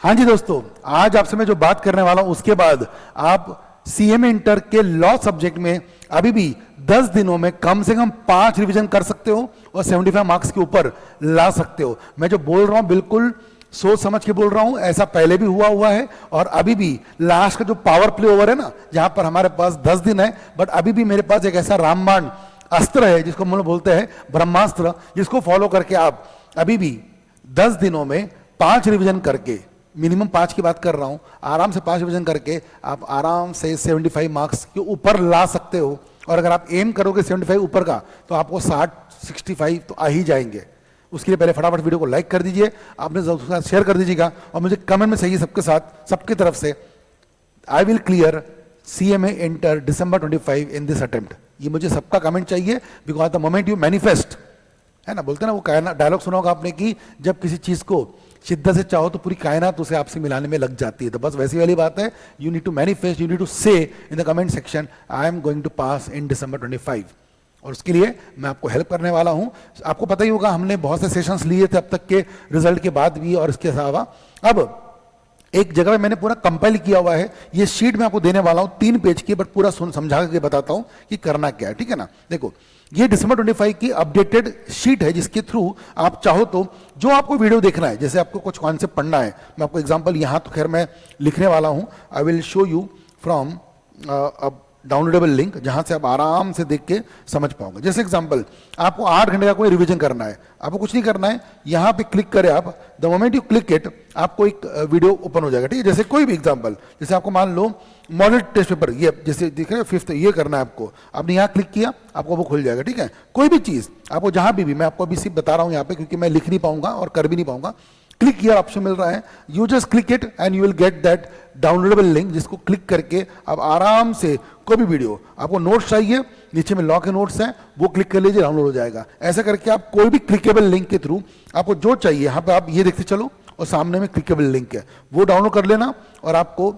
हाँ जी दोस्तों, आज आपसे मैं जो बात करने वाला हूं उसके बाद आप सीएमए इंटर के लॉ सब्जेक्ट में अभी भी 10 दिनों में कम से कम 5 रिवीजन कर सकते हो और 75 मार्क्स के ऊपर ला सकते हो। मैं जो बोल रहा हूं बिल्कुल सोच समझ के बोल रहा हूं, ऐसा पहले भी हुआ है और अभी भी लास्ट का जो पावर प्ले ओवर है ना, जहां पर हमारे पास 10 दिन है, बट अभी भी मेरे पास एक ऐसा रामबाण अस्त्र है जिसको हम लोग बोलते हैं ब्रह्मास्त्र, जिसको फॉलो करके आप अभी भी 10 दिनों में 5 रिवीजन करके, मिनिमम 5 की बात कर रहा हूं, आराम से 5 रिवीजन करके आप आराम से 75 मार्क्स के ऊपर ला सकते हो। और अगर आप एम करोगे 75 ऊपर का तो आपको 60-65 तो आ ही जाएंगे। उसके लिए पहले फटाफट वीडियो को लाइक कर दीजिए, आपने उसके साथ शेयर कर दीजिएगा और मुझे कमेंट में सही सबके साथ सबकी तरफ से आई will clear CMA inter December 25 in this attempt. ये मुझे सबका कमेंट चाहिए, because the moment you manifest, है ना, बोलते हैं ना वो डायलॉग सुना होगा आपने कि जब किसी चीज को शिद्दत से चाहो तो पूरी कायनात उसे आपसे मिलाने में लग जाती है। तो बस वैसी वाली बात है, you need to manifest, you need to say in the comment section I am going to pass in December 25। और उसके लिए मैं आपको हेल्प करने वाला हूं। आपको पता ही होगा हमने बहुत से सेशंस लिए थे अब तक के रिजल्ट के बाद भी, और इसके अलावा अब एक जगह पे मैंने पूरा कंपाइल किया हुआ है। ये शीट मैं आपको देने वाला हूं 3 पेज की, बट पूरा समझा के बताता हूं कि करना क्या है, ठीक है ना। देखो, ये December 25 की अपडेटेड शीट है, जिसके थ्रू आप चाहो तो जो आपको वीडियो देखना है, जैसे आपको कुछ कॉन्सेप्ट पढ़ना है, मैं आपको एग्जांपल यहां तो खैर मैं लिखने वाला हूं, I will show you from downloadable link, जहां से आप आराम से देख के समझ पाओगे। जैसे एग्जांपल, आपको 8 घंटे का कोई रिवीजन करना है, आपको कुछ नहीं करना है, यहां पे क्लिक करें आप, the moment you click it आपको एक वीडियो ओपन हो जाएगा, ठीक है। जैसे कोई भी एग्जांपल, जैसे आपको मान लो मॉडल टेस्ट पेपर, ये जैसे दिख रहे हैं 5th, ये करना है आपको, आपने यहाँ क्लिक किया आपको वो खुल जाएगा, ठीक है। कोई भी चीज़ आपको जहां भी, मैं आपको अभी सिर्फ बता रहा हूँ यहाँ पे क्योंकि मैं लिख नहीं पाऊंगा और कर भी नहीं पाऊंगा। क्लिक हियर ऑप्शन मिल रहा है, you just click it and you will get that downloadable link, जिसको क्लिक करके आप आराम से कोई भी वीडियो, आपको नोट्स चाहिए, नीचे में लॉ के नोट्स हैं, वो क्लिक कर लीजिए, डाउनलोड हो जाएगा। ऐसा करके आप कोई भी क्लिकेबल लिंक के थ्रू आपको जो चाहिए, यहाँ पे आप ये देखते चलो और सामने में क्लिकेबल लिंक है, वो डाउनलोड कर लेना और आपको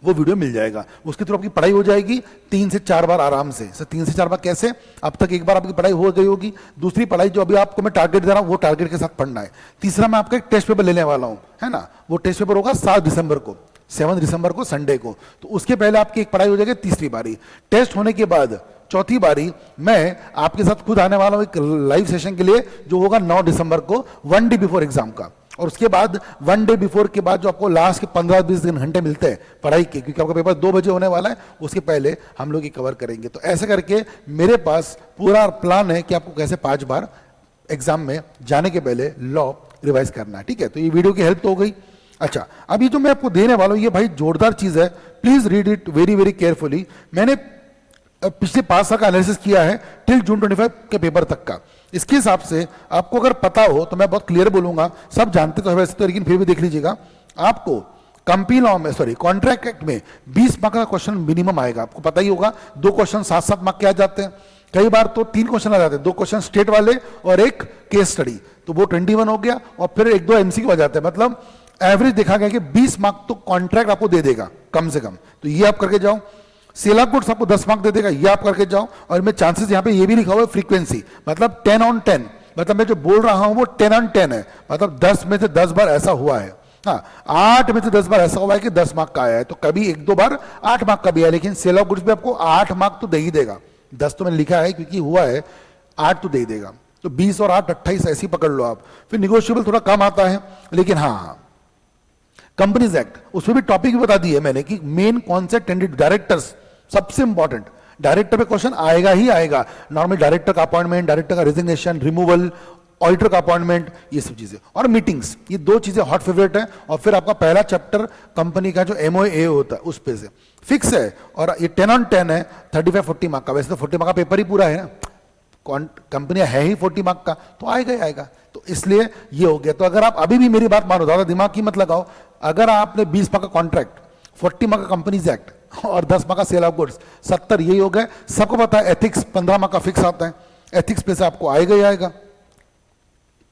वो वीडियो मिल जाएगा। उसके थ्रू आपकी पढ़ाई हो जाएगी 3 से 4 बार आराम से। 3 से 4 बार कैसे? अब तक एक बार आपकी पढ़ाई हो गई होगी, दूसरी पढ़ाई जो अभी आपको मैं टारगेट दे रहा हूं वो टारगेट के साथ पढ़ना है। तीसरा मैं आपका एक टेस्ट पेपर लेने वाला हूं, है ना, वो टेस्ट पेपर होगा 7 दिसंबर को, 7 दिसंबर को संडे को। तो उसके पहले आपकी एक पढ़ाई हो जाएगी, तीसरी बारी टेस्ट होने के बाद चौथी बारी मैं आपके साथ खुद आने वाला हूं एक लाइव सेशन के लिए, जो होगा 9 दिसंबर को, 1 डे बिफोर एग्जाम का। और उसके बाद 1 डे बिफोर के बाद जो आपको लास्ट के 15-20 घंटे मिलते हैं पढ़ाई के, क्योंकि आपका पेपर 2 बजे होने वाला है, उसके पहले हम लोग ये कवर करेंगे। तो ऐसे करके मेरे पास पूरा प्लान है कि आपको कैसे 5 बार एग्जाम में जाने के पहले लॉ रिवाइज करना है, ठीक है। तो ये वीडियो की हेल्प तो हो गई। अच्छा, अब ये जो मैं आपको देने वाला हूं ये भाई जोरदार चीज है, please read it very very carefully. मैंने पिछले 5 साल का एनालिसिस किया है टिल जून 25 के पेपर तक का। इसके हिसाब से आपको अगर पता हो तो मैं बहुत क्लियर बोलूंगा, सब जानते तो है वैसे तो, लेकिन फिर भी देख लीजिएगा। आपको कंपनी लॉ में, कॉन्ट्रैक्ट एक्ट में 20 मार्क का क्वेश्चन मिनिमम आएगा। आपको पता ही होगा 2 क्वेश्चन 7-7 मार्क के आ जाते हैं, कई बार तो 3 क्वेश्चन आ जाते हैं, 2 क्वेश्चन स्टेट वाले और एक केस स्टडी, तो वो 21 हो गया, और फिर 1-2 MCQ आ जाते हैं। मतलब एवरेज देखा गया कि 20 मार्क तो कॉन्ट्रैक्ट आपको दे देगा कम से कम। तो ये आप करके जाओ। सेल ऑफ गुड्स आपको 10 मार्क दे देगा, ये आप करके जाओ। और मैं चांसेस यहाँ पे ये भी लिखा हुआ है फ्रीक्वेंसी, मतलब 10 on 10, मतलब मैं जो बोल रहा हूं वो 10 on 10 है, मतलब 10 में से 10 बार ऐसा हुआ है। हाँ, 8 में से 10 बार ऐसा हुआ है कि 10 मार्क का आया है, तो कभी 1-2 बार 8 मार्क का भी है, लेकिन सेल ऑफ गुड्स भी आपको 8 मार्क तो दे ही देगा। 10 तो मैंने लिखा है क्योंकि हुआ है, 8 तो दे ही देगा। तो 20 और 8 28 ऐसी पकड़ लो आप। फिर निगोशिएबल थोड़ा कम आता है, लेकिन हाँ, कंपनीज एक्ट उसमें भी टॉपिक भी बता दी है मैंने कि मेन कॉन्सेप्ट कैंडिडेट डायरेक्टर्स सबसे इंपॉर्टेंट, डायरेक्टर पे क्वेश्चन आएगा ही आएगा। नॉर्मल डायरेक्टर का अपॉइंटमेंट, डायरेक्टर का रेजिग्नेशन, रिमूवल, ऑडिटर का अपॉइंटमेंट, ये सब चीजें और मीटिंग्स, ये 2 चीजें हॉट फेवरेट है। और फिर आपका पहला चैप्टर कंपनी का जो MOA होता है उस पे से फिक्स है, और ये 10 on 10 है, 35-40 मार्क का। वैसे तो 40 मार्क का पेपर ही पूरा है ना, कंपनियां है ही 40 मार्क का, तो आएगा ही आएगा। तो इसलिए ये हो गया। तो अगर आप अभी भी मेरी बात मानो, ज्यादा दिमाग की मत लगाओ, अगर आपने 20 मार्क का कॉन्ट्रैक्ट, 40 मार्क का कंपनीज एक्ट और 10 मार्क का सेल ऑफ गुड्स, 70 यही हो गए। सबको पता है एथिक्स 15 मार्क का फिक्स आता है, एथिक्स पे से आपको आएगा ही आएगा।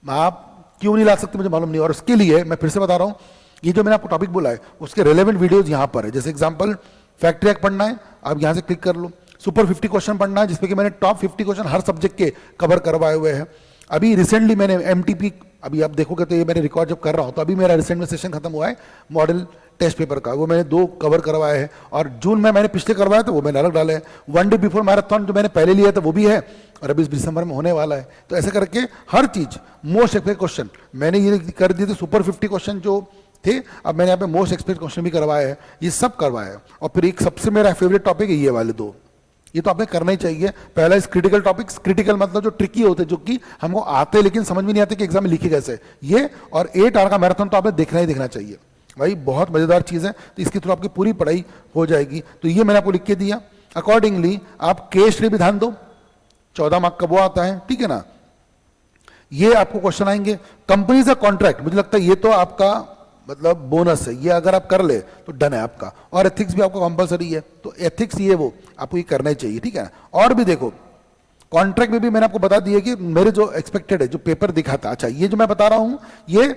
आप क्यों नहीं ला सकते मुझे मालूम नहीं। और उसके लिए मैं फिर से बता रहा हूं, ये जो मैंने आपको टॉपिक बोला है उसके रेलेवेंट वीडियोस यहां पर है। जैसे एग्जांपल, फैक्ट्री एक्ट पढ़ना है, आप यहां से क्लिक कर लो। सुपर 50 क्वेश्चन पढ़ना है, जिसपे कि मैंने टॉप 50 क्वेश्चन हर सब्जेक्ट के कवर करवाए हुए हैं। अभी रिसेंटली मैंने एमटीपी, अभी आप देखोगे तो ये मैंने रिकॉर्ड जब कर रहा हूँ तो अभी मेरा रिसेंट में सेशन खत्म हुआ है मॉडल टेस्ट पेपर का, वो मैंने 2 कवर करवाए हैं, और जून में मैंने पिछले करवाया था वो मैंने अलग डाले हैं। 1 डे बिफोर मैराथन जो मैंने पहले लिया था वो भी है, और अभी इस दिसंबर में होने वाला है। तो ऐसे करके हर चीज मोस्ट एक्सपेक्टेड क्वेश्चन मैंने ये कर दिए थे, सुपर 50 क्वेश्चन जो थे, अब मैंने यहाँ पे मोस्ट एक्सपेक्टेड क्वेश्चन भी करवाए हैं, ये सब करवाए हैं। और फिर एक सबसे मेरा फेवरेट टॉपिक है ये वाले 2, ये तो आपने करना ही चाहिए। पहला इस क्रिटिकल टॉपिक्स, क्रिटिकल मतलब जो ट्रिकी होते हैं, जो कि हमको आते लेकिन समझ में नहीं आते कि एग्जाम में लिखे कैसे, ये और 8 आवर का मैराथन तो आपने देखना ही देखना चाहिए भाई, बहुत मजेदार चीज़ है। तो इसके थ्रू आपकी पूरी पढ़ाई हो जाएगी। तो ये मैंने आपको लिख के दिया। अकॉर्डिंगली आप केस भी ध्यान दो, 14 मार्क का वो आता है, ठीक है ना। ये आपको क्वेश्चन आएंगे, कंपनी का कॉन्ट्रैक्ट, मुझे लगता है ये तो आपका मतलब बोनस है, ये अगर आप कर ले तो डन है आपका। और एथिक्स भी आपको कंपलसरी है, तो एथिक्स ये वो आपको ये करना ही चाहिए, ठीक है ना। और भी देखो कॉन्ट्रैक्ट में भी मैंने आपको बता दिया कि मेरे जो एक्सपेक्टेड है, जो पेपर दिखाता, अच्छा ये जो मैं बता रहा हूं ये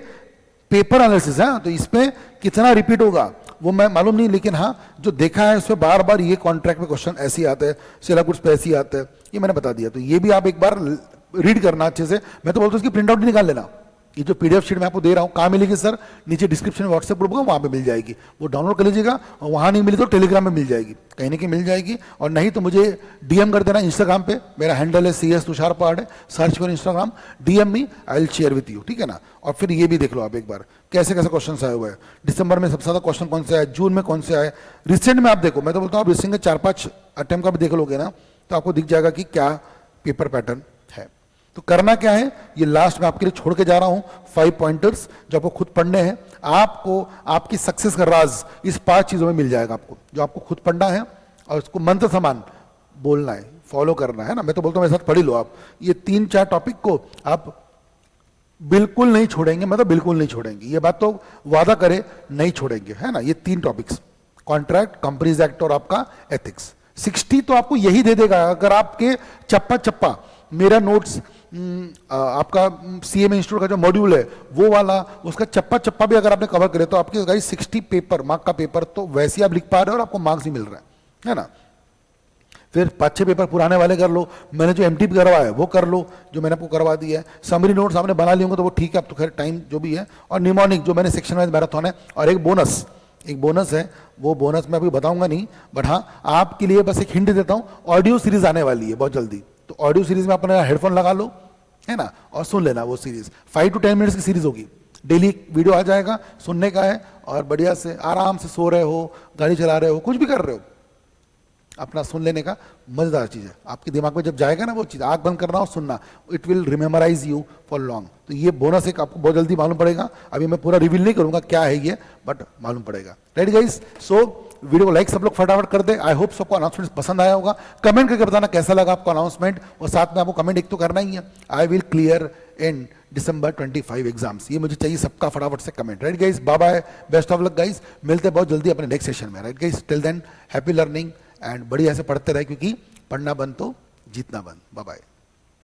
पेपर एनालिसिस है, तो इसमें कितना रिपीट होगा वो मैं मालूम नहीं, लेकिन हाँ जो देखा है उसमें बार बार ये कॉन्ट्रैक्ट में क्वेश्चन ऐसे ही आते हैं, सिलेबस पे ऐसे ही आते हैं, ये मैंने बता दिया। तो ये भी आप एक बार रीड करना अच्छे से। मैं तो बोलता हूँ इसकी प्रिंट आउट निकाल लेना। ये जो पीडीएफ शीट मैं आपको दे रहा हूँ कहाँ मिलेगी सर, नीचे डिस्क्रिप्शन में व्हाट्सएप ग्रुप होगा वहाँ पे मिल जाएगी, वो डाउनलोड कर लीजिएगा। और वहाँ नहीं मिली तो टेलीग्राम में मिल जाएगी, कहीं ना कहीं मिल जाएगी। और नहीं तो मुझे डीएम कर देना इंस्टाग्राम पे, मेरा हैंडल है CS तुषार पहाड़ है, सर्च करो Instagram, DM me, I will share with you, ठीक है ना। और फिर ये भी देख लो आप एक बार कैसे कैसे क्वेश्चन आए हुए हैं। दिसंबर में सबसे ज्यादा क्वेश्चन कौन से आए, जून में कौन से आए, रिसेंट में आप देखो। मैं तो बोलता हूँ आप रिसेंट के 4-5 अटेम्प्ट का भी देख लोगे ना तो आपको दिख जाएगा कि क्या पेपर पैटर्न है। तो करना क्या है, ये लास्ट में आपके लिए छोड़ के जा रहा हूं 5 पॉइंटर्स जो आपको खुद पढ़ने हैं। आपको आपकी सक्सेस का राज इस 5 चीजों में मिल जाएगा आपको, जो आपको खुद पढ़ना है और उसको मंत्र समान बोलना है, फॉलो करना है ना। मैं तो बोलता हूं मेरे साथ पढ़ ही लो आप, ये 3-4 टॉपिक को आप बिल्कुल नहीं छोड़ेंगे, मतलब बिल्कुल नहीं छोड़ेंगे, ये बात तो वादा करे नहीं छोड़ेंगे, है ना। ये 3 टॉपिक्स, कॉन्ट्रैक्ट, कंपनीज एक्ट और आपका एथिक्स। 60 तो आपको यही दे देगा अगर आपके चप्पा चप्पा मेरा नोट्स आपका CMA इंस्टीट्यूट का जो मॉड्यूल है वो वाला, उसका चप्पा चप्पा भी अगर आपने कवर करे तो आपके गाइस 60 पेपर मार्क का पेपर तो वैसे ही आप लिख पा रहे हो और आपको मार्क्स ही मिल रहा है ना। फिर 5-6 पेपर पुराने वाले कर लो, मैंने जो MTP करवाया है वो कर लो, जो मैंने आपको करवा दिया है। समरी नोट्स आपने बना लिए होंगे तो वो ठीक है, अब तो खैर टाइम जो भी है। और निमोनिक जो मैंने सेक्शन वाइज मैराथन है, और एक बोनस है, वो बोनस मैं अभी बताऊंगा नहीं, बट हाँ आपके लिए बस एक हिंट देता हूँ, ऑडियो सीरीज आने वाली है बहुत जल्दी। तो ऑडियो सीरीज में अपना हेडफोन लगा लो, है ना, और सुन लेना। वो सीरीज 5 to 10 मिनट्स की सीरीज होगी, डेली वीडियो आ जाएगा, सुनने का है और बढ़िया से आराम से सो रहे हो, गाड़ी चला रहे हो, कुछ भी कर रहे हो, अपना सुन लेने का मजेदार चीज है। आपके दिमाग में जब जाएगा ना वो चीज, आंख बंद करना और सुनना, it will rememorize you for long. तो ये बोनस एक आपको बहुत जल्दी मालूम पड़ेगा, अभी मैं पूरा रिवील नहीं करूंगा क्या है ये, बट मालूम पड़ेगा। राइट गाइस, सो वीडियो को लाइक सब लोग फटाफट कर दे। आई होप सबको अनाउंसमेंट पसंद आया होगा। कमेंट करके बताना कैसा लगा आपको अनाउंसमेंट, और साथ में आपको कमेंट एक तो करना ही है, I will clear in December 25 exams, ये मुझे चाहिए सबका फटाफट से comment. Right guys, bye bye, best of luck guys, मिलते हैं बहुत जल्दी अपने नेक्स्ट सेशन में। Right guys, till then happy learning and बढ़िया से पढ़ते रहे, क्योंकि पढ़ना बंद तो जीतना बंद। Bye bye.